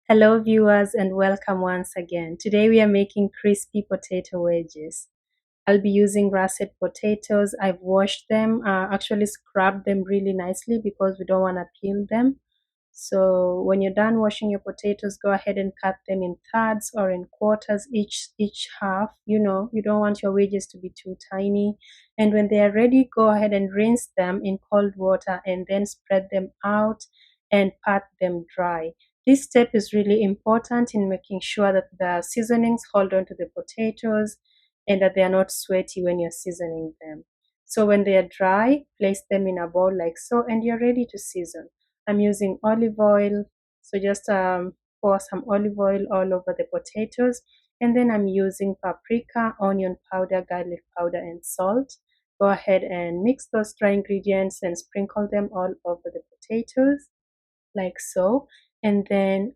Hello viewers and welcome once again. Today we are making crispy potato wedges. I'll be using russet potatoes. I've washed them, actually scrubbed them really nicely because we don't want to peel them. So when you're done washing your potatoes, go ahead and cut them in thirds or in quarters, each half. You don't want your wedges to be too tiny. And when they are ready, go ahead and rinse them in cold water and then spread them out and pat them dry. This step is really important in making sure that the seasonings hold on to the potatoes and that they are not sweaty when you're seasoning them. So when they are dry, place them in a bowl like so, and you're ready to season. I'm using olive oil, so just pour some olive oil all over the potatoes, and then I'm using paprika, onion powder, garlic powder, and salt. Go ahead and mix those dry ingredients and sprinkle them all over the potatoes like so, and then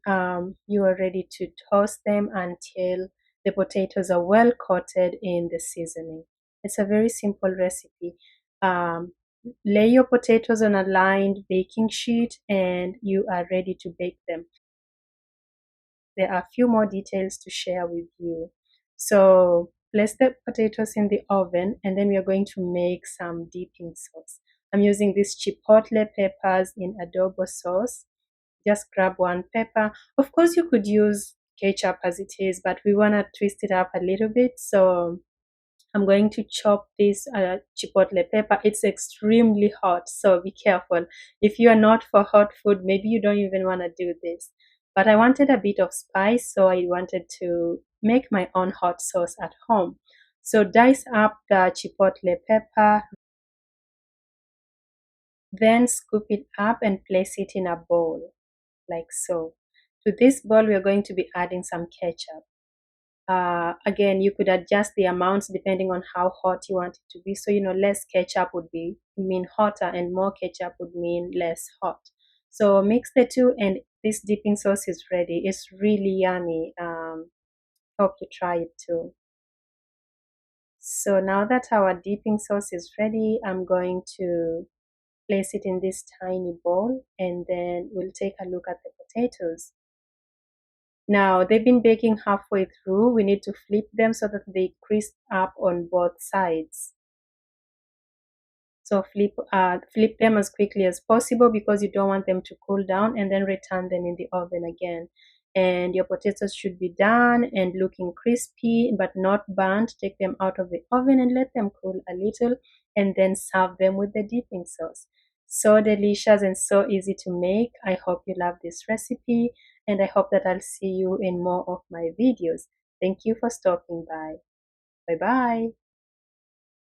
you are ready to toast them until the potatoes are well coated in the seasoning. It's a very simple recipe. Lay your potatoes on a lined baking sheet and you are ready to bake them. There are a few more details to share with you. So place the potatoes in the oven and then we are going to make some dipping sauce. I'm using these chipotle peppers in adobo sauce. Just grab one pepper. Of course, you could use ketchup as it is, but we want to twist it up a little bit. So I'm going to chop this chipotle pepper. It's extremely hot, so be careful. If you are not for hot food, maybe you don't even want to do this. But I wanted a bit of spice, so I wanted to make my own hot sauce at home. So dice up the chipotle pepper, then scoop it up and place it in a bowl, like so. To this bowl, we are going to be adding some ketchup. Again, you could adjust the amounts depending on how hot you want it to be. So, less ketchup would mean hotter and more ketchup would mean less hot. So mix the two and this dipping sauce is ready. It's really yummy. Hope you try it too. So now that our dipping sauce is ready, I'm going to place it in this tiny bowl and then we'll take a look at the potatoes. Now they've been baking halfway through. We need to flip them so that they crisp up on both sides. So flip them as quickly as possible because you don't want them to cool down, and then return them in the oven again. And your potatoes should be done and looking crispy but not burnt. Take them out of the oven and let them cool a little and then serve them with the dipping sauce. So delicious and so easy to make. I hope you love this recipe and I hope that I'll see you in more of my videos. Thank you for stopping by. Bye bye.